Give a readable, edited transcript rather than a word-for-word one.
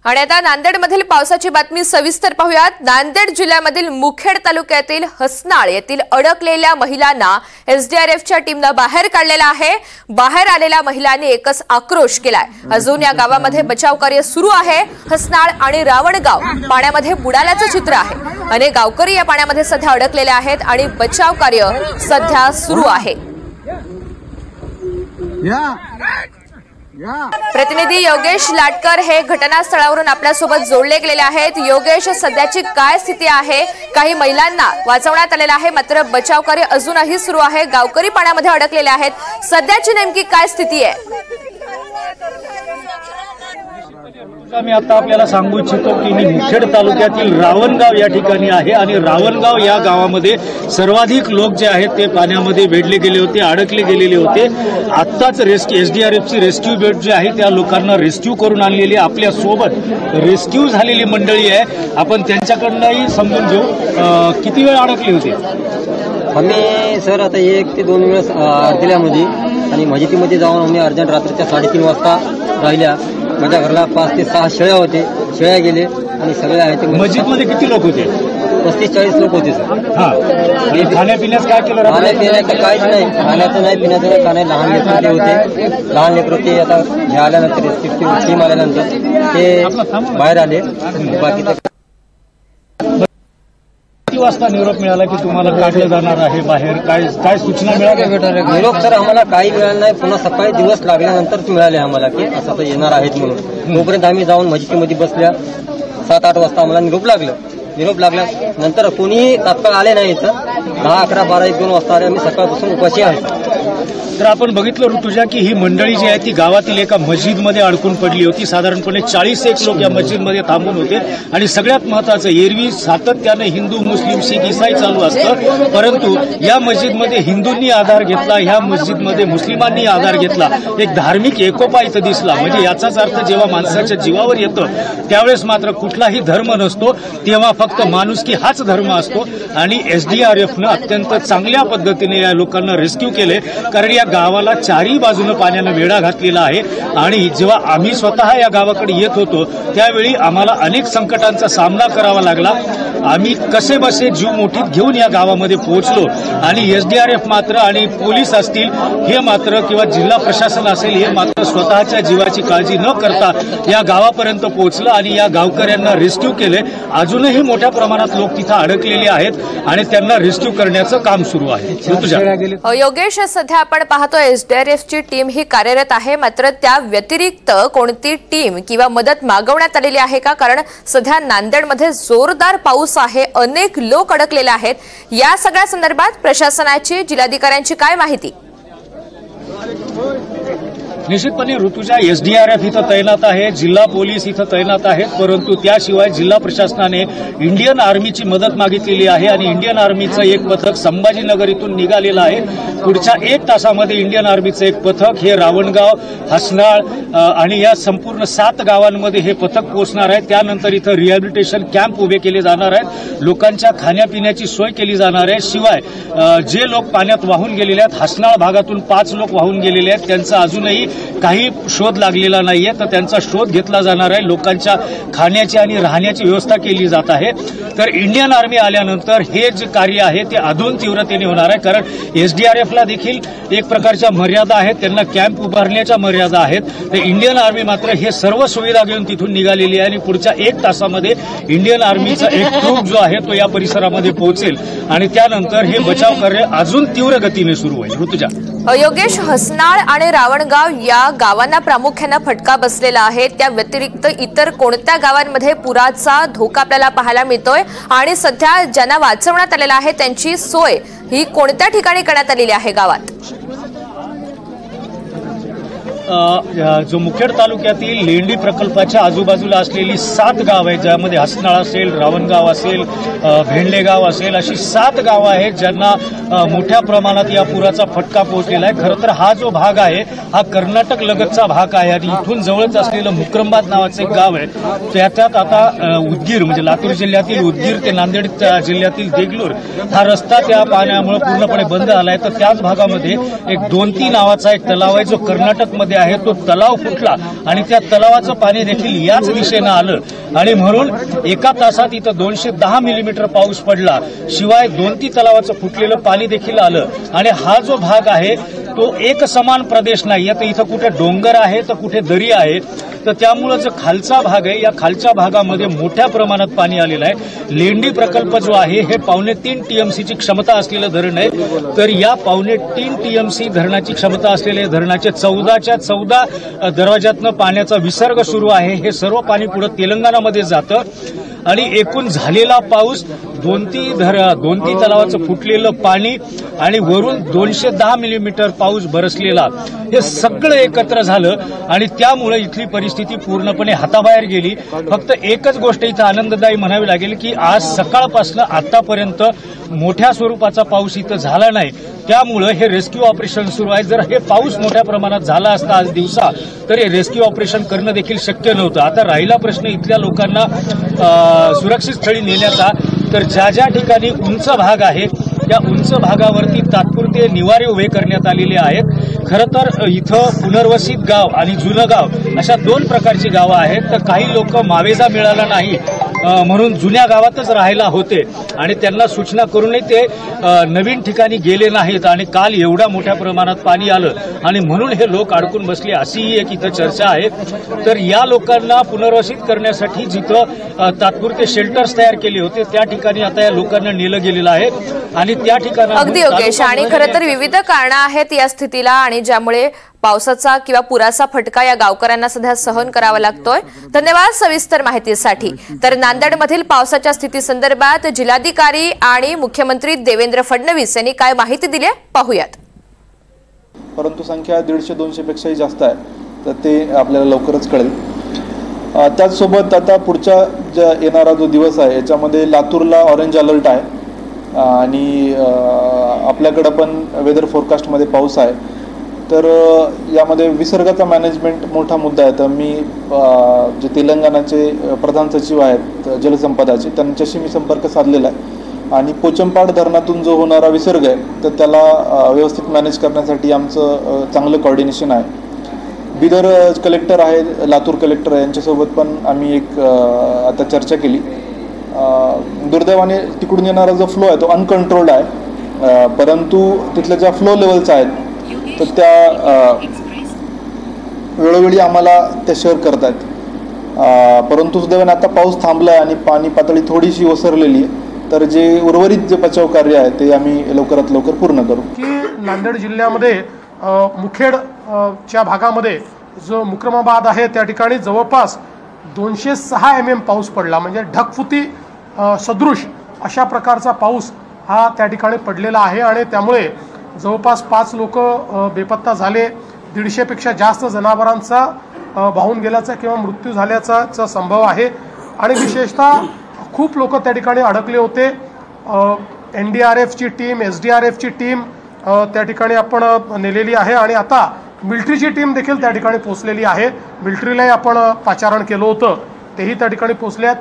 आणि आता नांदेडमधील पावसाची बातमी सविस्तर पाहूयात। नांदेड जिल्ह्यामधील मुखेड तालुक्यातील हसनाळ येथील अडकलेल्या महिलांना एसडीआरएफच्या टीमने बाहेर काढलेला आहे। बाहेर आलेल्या महिलांनी एकच आक्रोश केलाय। अजून या गावामध्ये बचाव कार्य सुरू आहे। हसनाळ आणि रावणगाव पाण्यामध्ये बुडाल्याचं चित्र आहे। अनेक गावकरी या पाण्यामध्ये सध्या अडकलेले आहेत आणि बचाव कार्य सध्या सुरू आहे। प्रतिनिधी योगेश लाटकर हे घटनास्थळावरून आपल्यासोबत जोडले गेलेले आहेत। योगेश, सध्याची काय स्थिती आहे? काही महिलांना वाचवण्यात आलेलं आहे, मात्र बचाव कार्य अजूनही सुरू आहे। गावकरी पाण्यामध्ये अडकलेले आहेत। सध्याची नेमकी काय स्थिती आहे? मी आता आपल्याला सांगू इच्छितो की मी मुखेड तालुक्यातील रावणगाव या ठिकाणी आहे आणि रावणगाव या गावामध्ये सर्वाधिक लोक जे आहेत ते पाण्यामध्ये वेढले गेले होते, अडकले गेलेले होते। आत्ताच एसडीआरएफची रेस्क्यू बोट जी आहे त्या लोकांना रेस्क्यू करून आणलेली आपल्या सोबत रेस्क्यू झालेली मंडळी आहे। आपण त्यांच्याकडनंही समजून घेऊ किती वेळ अडकले होते। आम्ही सर आता 1 ते 2 वेळेस अडकल्यामध्ये आणि मस्जिदीमध्ये जाऊन आम्ही अर्जंट रात्रीच्या 3:30 वाजता राहिल्या। माझ्या घराला 5 ते 6 शेळ्या होते, शेळ्या गेले आणि सगळे आहेत। मस्जिदमध्ये किती लोक होते? 35-40 लोक होते सर। आणि खाण्यापिण्यास काय केलं? खाण्यापिण्याचं काहीच नाही, खाण्याचं नाही, पिण्याचं नाही, खाण्या लहान लेकरं होते। लहान लेकरं ते आता हे आल्यानंतर टीम आल्यानंतर ते बाहेर आले। बाकीचं किती वाजता निरोप मिळाला की तुम्हाला काढलं जाणार आहे बाहेर? काय सूचना मिळाल्या? निरोप सर आम्हाला काही मिळालं नाही। पुन्हा सकाळी दिवस लागल्यानंतरच मिळाले आम्हाला की असं तर येणार आहेत म्हणून। तोपर्यंत आम्ही जाऊन मस्जिदीमध्ये बसल्या। 7-8 वाजता आम्हाला निरोप लागलं। निरोप लागल्यानंतर कोणीही तात्काळ आले नाही। इथं 10, 11, 12, 1, 2 वाजता आले। आम्ही सकाळपासून उपाशी आहे। तर आपण बघितलं ऋतुजा की ही मंडळी जी आहे ती गावातील एका मस्जिदमध्ये अडकून पडली होती। साधारणपणे 40 लोक या मस्जिदमध्ये थांबून होते आणि सगळ्यात महत्त्वाचं, एरवी सातत्याने हिंदू, मुस्लिम, शीख, ईसाई चालू असतं, परंतु या मस्जिदमध्ये हिंदूंनी आधार घेतला, ह्या मस्जिदमध्ये मुस्लिमांनी आधार घेतला। एक धार्मिक एकोपा इथं दिसला। म्हणजे याचाच अर्थ जेव्हा माणसाच्या जीवावर येतं त्यावेळेस मात्र कुठलाही धर्म नसतो, तेव्हा फक्त माणुसकी हाच धर्म असतो। आणि एसडीआरएफनं अत्यंत चांगल्या पद्धतीने या लोकांना रेस्क्यू केले, कारण या गावाला चारही बाजूने पाण्यानं वेढा घातलेला आहे। आणि जेव्हा आम्ही स्वतः या गावाकडे येत होतो त्यावेळी आम्हाला अनेक संकटांचा सामना करावा लागला। आम्ही कसे बसे जीव मुठीत घेऊन या गावामध्ये पोहोचलो आणि एसडीआरएफ मात्र आणि पोलीस असतील हे मात्र किंवा जिल्हा प्रशासन असेल हे मात्र स्वतःच्या जीवाची काळजी न करता या गावापर्यंत पोहोचलं आणि या गावकऱ्यांना रेस्क्यू केले। अजूनही मोठ्या प्रमाणात लोक तिथं अडकलेले आहेत आणि त्यांना रेस्क्यू करण्याचं काम सुरू आहे। योगेश, सध्या आपण पाहतोय एसडीआरएफची टीम ही कार्यरत आहे, मात्र त्या व्यतिरिक्त कोणती टीम किंवा मदत मागवण्यात आलेली आहे का? कारण सध्या नांदेडमध्ये जोरदार पाऊस आहे, अनेक लोक अडकलेले आहेत। या सगळ्या संदर्भात प्रशासनाची, जिल्हाधिकाऱ्यांची काय माहिती? निश्चितपणे ऋतुजा, एसडीआरएफ इथं तैनात आहे, जिल्हा पोलीस इथं तैनात आहेत, परंतु त्याशिवाय जिल्हा प्रशासनाने इंडियन आर्मीची मदत मागितलेली आहे आणि इंडियन आर्मीचं एक पथक संभाजीनगर इथून निघालेलं आहे। पुढच्या 1 तासामध्ये इंडियन आर्मीचं एक पथक हे रावणगाव, हसनाळ आणि या संपूर्ण 7 गावांमध्ये हे पथक पोहोचणार आहे। त्यानंतर इथं रिहॅबिलिटेशन कॅम्प उभे केले जाणार आहेत, लोकांच्या खाण्यापिण्याची सोय केली जाणार आहे। शिवाय जे लोक पाण्यात वाहून गेलेले आहेत, हसनाळ भागातून 5 लोक वाहून गेलेले आहेत, त्यांचा अजूनही काही शोध लागलेला नाहीये, तर त्यांचा शोध घेतला जाणार आहे। लोकांच्या खाण्याची आणि राहण्याची व्यवस्था केली जात आहे। तर इंडियन आर्मी आल्यानंतर हे जे कार्य आहे ते अधून तीव्रतेने होणार आहे, कारण एसडीआरएफला देखील एक प्रकारच्या मर्यादा आहेत, त्यांना कॅम्प उभारण्याच्या मर्यादा आहेत। तर इंडियन आर्मी मात्र हे सर्व सुविधा घेऊन तिथून निघालेली आहे आणि पुढच्या 1 तासामध्ये इंडियन आर्मीचा एक ग्रुप जो आहे तो या परिसरामध्ये पोहोचेल आणि त्यानंतर हे बचाव कार्य अजून तीव्र गतीने सुरू होईल। ऋतुजा, योगेश, हसनाळ आणि रावणगाव या गावांना प्रामुख्याने फटका बसलेला आहे, त्या व्यतिरिक्त इतर कोणत्या गावांमध्ये पुराचा धोका आपल्याला पाहायला मिळतोय आणि सध्या ज्यांना वाचवण्यात आलेला आहे त्यांची सोय ही कोणत्या ठिकाणी करण्यात आलेली आहे गावात? जो मुखेड तालुक्यातील लेंडी प्रकल्पाच्या आजूबाजूला असलेली 7 गाव आहेत, ज्यामध्ये हसनाळ असेल, रावणगाव असेल, भेंडलेगाव असेल, अशी 7 गावं आहेत ज्यांना मोठ्या प्रमाणात या पुराचा फटका पोहोचलेला आहे। खरं तर हा जो भाग आहे हा कर्नाटक लगतचा भाग आहे आणि इथून जवळच असलेलं मुक्रंबाद नावाचं एक गाव आहे, त्याच्यात आता उदगीर म्हणजे लातूर जिल्ह्यातील उदगीर ते नांदेड जिल्ह्यातील देगलूर हा रस्ता त्या पाण्यामुळे पूर्णपणे बंद झाला आहे। तर त्याच भागामध्ये एक 2-3 नावाचा एक तलाव आहे जो कर्नाटकमध्ये आहे तो तलाव फुटला आणि त्या तलावाचं पाणी देखील याच दिशेनं आलं आणि म्हणून एका तासात इथं 210 मिलीमीटर पाऊस पडला. शिवाय 2-3 तलावाचं फुटलेलं पाणी देखील आलं आणि हा जो भाग आहे तो एक समान प्रदेश नाही. आता इथं कुठे डोंगर आहे तर कुठे दरी आहे. तर त्यामुळे जो खालचा भाग आहे या खालच्या भागामध्ये मोठ्या प्रमाणात पाणी आलेलं आहे. लेंडी प्रकल्प जो आहे हे 3.25 टीएमसीची क्षमता असलेलं धरण आहे. तर या 3.25 टीएमसी धरणाची क्षमता असलेल्या धरणाचे 14च्या 14 दरवाजातनं पाण्याचा विसर्ग सुरू आहे. हे सर्व पाणी पुढे तेलंगणामध्ये जातं आणि एकूण झालेला पाऊस 2-3 तलावाचं फुटलेलं पाणी आणि वरून 210 मिलीमीटर पाऊस बरसलेला हे सगळं एकत्र झालं आणि त्यामुळे इथली परिस्थिती पूर्णपणे हाताबाहेर गेली. फक्त एकच गोष्ट इथं आनंददायी म्हणावी लागेल की आज सकाळपासून आतापर्यंत मोठ्या स्वरूपाचा पाऊस इथं झाला नाही. त्यामुळे हे रेस्क्यू ऑपरेशन सुरू आहे. जर हे पाऊस मोठ्या प्रमाणात झाला असता आज दिवसा तर हे रेस्क्यू ऑपरेशन करणं देखील शक्य नव्हतं. आता राहिला प्रश्न इथल्या लोकांना सुरक्षित स्थळी नेण्याचा. तर ज्या ज्या ठिकाणी उंच भाग आहे त्या उंच भागावरती तात्पुरते निवारे उभे करण्यात आलेले आहेत. खरं तर इथं पुनर्वसित गाव आणि जुनं गाव अशा 2 प्रकारची गावं आहेत. तर काही लोक मावेजा मिळाला नाही म्हणून जुन्या गावातच राहायला होते आणि त्यांना सूचना करूनही ते नवीन ठिकाणी गेले नाहीत आणि काल एवढ्या मोठ्या प्रमाणात पाणी आलं आणि म्हणून हे लोक अडकून बसले अशीही एक इथं चर्चा आहे. तर या लोकांना पुनर्वसित करण्यासाठी जिथं तात्पुरते शेल्टर्स तयार केले होते त्या ठिकाणी आता या लोकांना नेलं गेलेलं आहे आणि त्या ठिकाणी अगदी योगेश. आणि खरं तर विविध कारणं आहेत या स्थितीला आणि ज्यामुळे पावसाचा किंवा पुराचा फटका या गावकऱ्यांना सध्या सहन करावा लागतोय. धन्यवाद सविस्तर माहितीसाठी. तर नांदेडमधील पावसाच्या स्थितीसंदर्भात जिल्हाधिकारी आणि मुख्यमंत्री देवेंद्र फडणवीस यांनी काय माहिती दिली पाहूयात. परंतु संख्या 150-200 पेक्षाही जास्त आहे तर ते आपल्याला लवकरच कळेल. त्याचसोबत आता पुढच्या येणारा जो दिवस आहे याच्यामध्ये लातूरला ऑरेंज अलर्ट आहे आणि आपल्याकडं पण वेदर फोरकास्टमध्ये पाऊस आहे. तर यामध्ये विसर्गाचा मॅनेजमेंट मोठा मुद्दा आहे. तर मी जे तेलंगणाचे प्रधान सचिव आहेत जलसंपदाचे त्यांच्याशी मी संपर्क साधलेला आहे आणि पोचमपाड धरणातून जो होणारा विसर्ग आहे तर त्याला व्यवस्थित मॅनेज करण्यासाठी आमचं चांगलं कॉर्डिनेशन आहे. बिदर कलेक्टर आहे, लातूर कलेक्टर आहे, यांच्यासोबत पण आम्ही एक आता चर्चा केली. दुर्दैवाने तिकडून येणारा जो फ्लो आहे तो अनकंट्रोल्ड आहे. परंतु तिथल्या ज्या फ्लो लेवल्स आहेत तर त्या वेळोवेळी आम्हाला त्या शेअर करत आहेत. परंतु सुदैवाने आता पाऊस थांबला आहे आणि पाणी पातळी थोडीशी ओसरलेली आहे. तर जे उर्वरित जे बचाव कार्य आहे ते आम्ही लवकरात लवकर पूर्ण करू. की नांदेड जिल्ह्यामध्ये मुखेडच्या भागामध्ये जो मुक्रमाबाद आहे त्या ठिकाणी जवळपास 206 mm पाऊस पडला. म्हणजे ढगफुटी सदृश अशा प्रकारचा पाऊस हा त्या ठिकाणी पडलेला आहे आणि त्यामुळे जवळपास 5 लोक बेपत्ता झाले. 150 पेक्षा जास्त जनावरांचा वाहून गेल्याचा किंवा मृत्यू झाल्याचा संभव आहे आणि विशेषतः खूप लोक त्या ठिकाणी अडकले होते. NDRFची टीम, SDRFची टीम त्या ठिकाणी आपण नेलेली आहे आणि आता मिलिटरीची टीम देखील त्या ठिकाणी पोहोचलेली आहे. मिलिटरीलाही आपण पाचारण केलं होतं, तेही त्या ठिकाणी पोहोचल्यात.